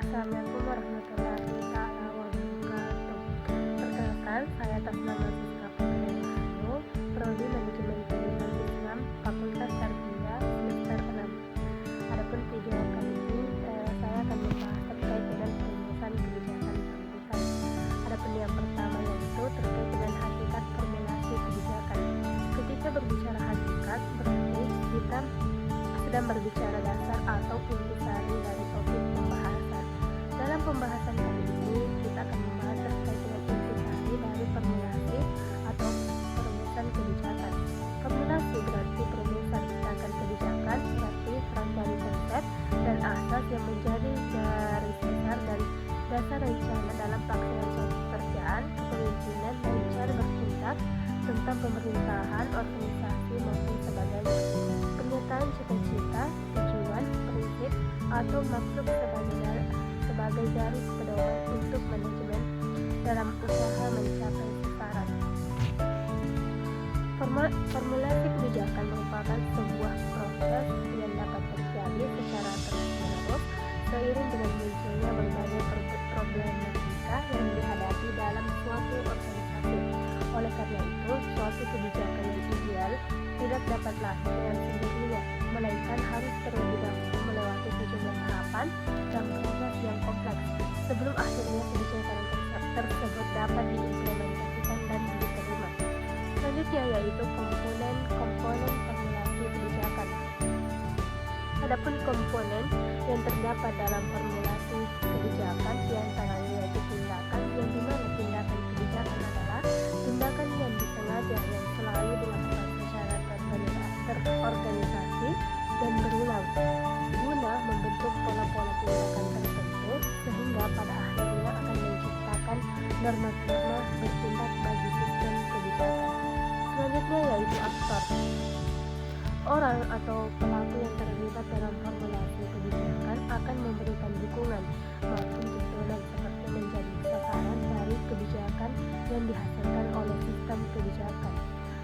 Assalamualaikum warahmatullahi taala wabarakatuh. Perkenalkan, saya atas nama Siska Putri, Prodi Manajemen Pendidikan Islam, Fakultas Tarbiyah, semester 6. Adapun video kali ini saya akan membahas terkait dengan perumusan kebijakan pendidikan. Adapun yang pertama yaitu terkait dengan hakikat formulasi kebijakan. Ketika berbicara hakikat, berarti kita sedang berbicara dasar atau intisari dari topik pembahasan. Dalam pembahasan kali ini, kita akan membahas terkait dengan intisari dari formulasi atau perumusan kebijakan. Formulasi berarti perumusan, sedangkan kebijakan berarti rangkaian konsep dan asas yang menjadi garis besar dari dasar rencana dalam pelaksanaan suatu pekerjaan, kepemimpinan, dan cara bertindak tentang pemerintahan, organisasi, maupun sebagainya. Pernyataan cita-cita, tujuan, prinsip, atau maksud sebagai garis pedoman untuk manajemen dalam usaha mencapai sasaran. Formulasi kebijakan merupakan sebuah proses yang dapat terjadi secara terus-menerus seiring dengan munculnya berbagai problematika yang dihadapi dalam suatu organisasi. Oleh karena itu, suatu kebijakan yang ideal tidak dapat lahir dengan sendirinya, melainkan harus terlebih dahulu melewati sejumlah tahapan dan proses yang kompleks sebelum akhirnya kebijakan tersebut dapat diimplementasikan dan diterima. Selanjutnya yaitu komponen formulasi kebijakan. Adapun komponen yang terdapat dalam formulasi kebijakan diantaranya yaitu tindakan, yang dimana tindakan kebijakan adalah tindakan yang disengaja yang selalu dilakukan secara terorganisasi dan berulang guna membentuk pola-pola tindakan tertentu sehingga pada akhirnya akan menciptakan norma-norma bertindak bagi sistem kebijakan. Selanjutnya yaitu aktor. Orang atau pelaku yang terlibat dalam formulasi kebijakan akan memberikan dukungan maupun tuntunan seperti menjadi sasaran dari kebijakan yang dihasilkan oleh sistem kebijakan.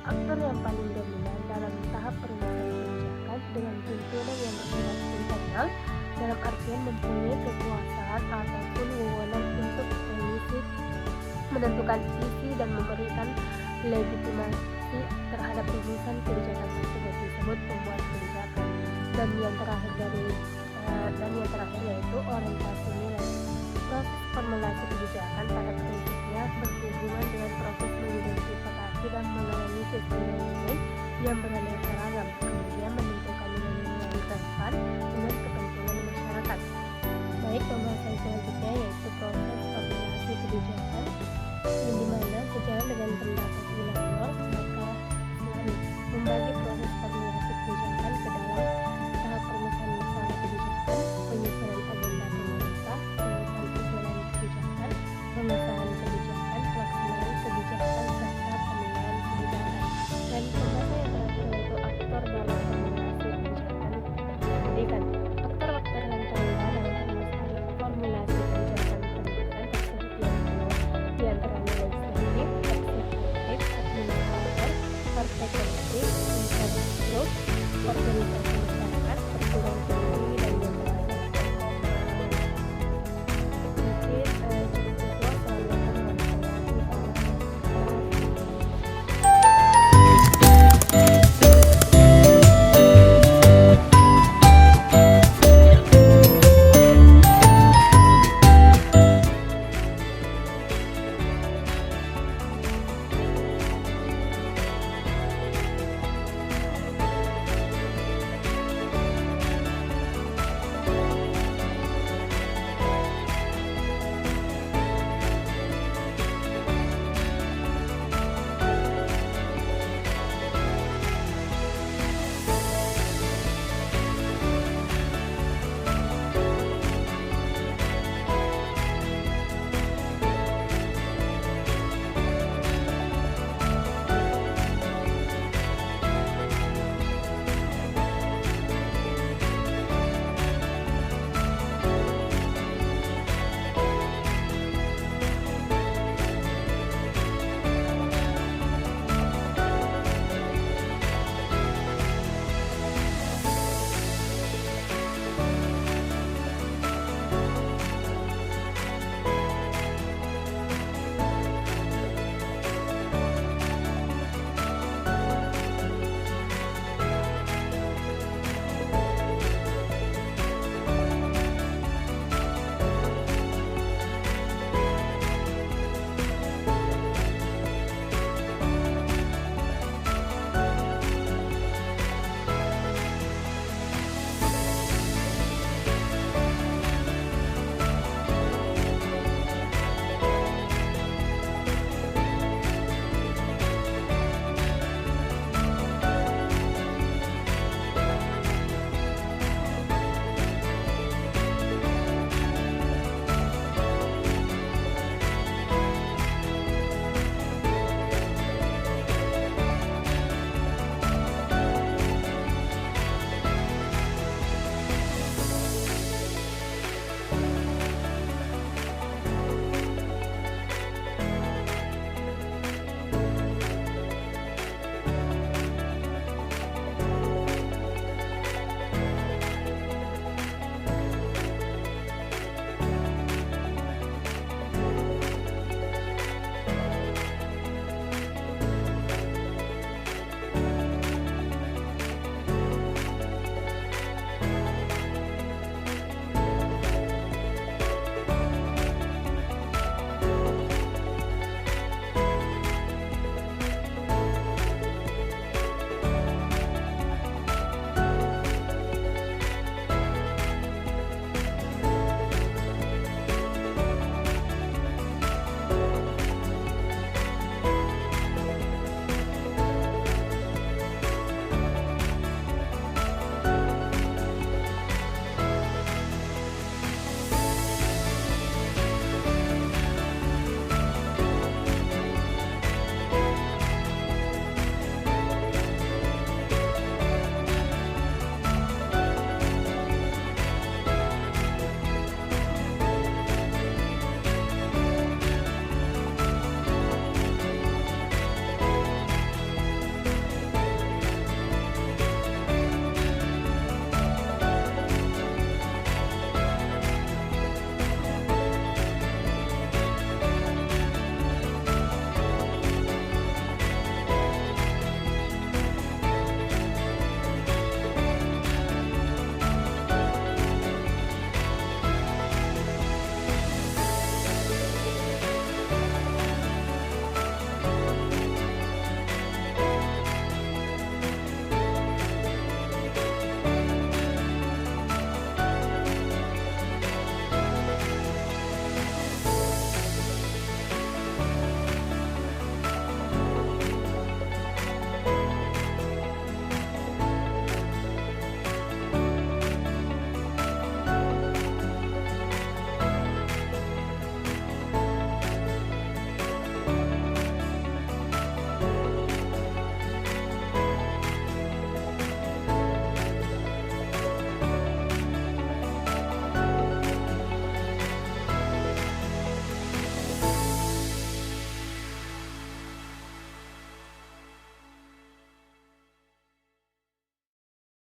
Aktor yang paling dominan dalam tahap perumusan kebijakan dengan tuntunan yang bersifat internal dalam artian mempunyai kekuasaan ataupun wewenang untuk menentukan isi dan memberikan legitimasi terhadap rumusan kebijakan tersebut disebut pembuat kebijakan. Dan yang terakhir yaitu orientasi nilai. Proses formulasi kebijakan pada prinsipnya berhubungan dengan proses mengidentifikasi dan menganalisis nilai-nilai yang beraneka ragam, kemudian menentukan nilai-nilai yang relevan dengan kepentingan masyarakat. Baik, pembahasan selanjutnya yaitu proses formulasi kebijakan, yang dimana sejalan dengan pendapat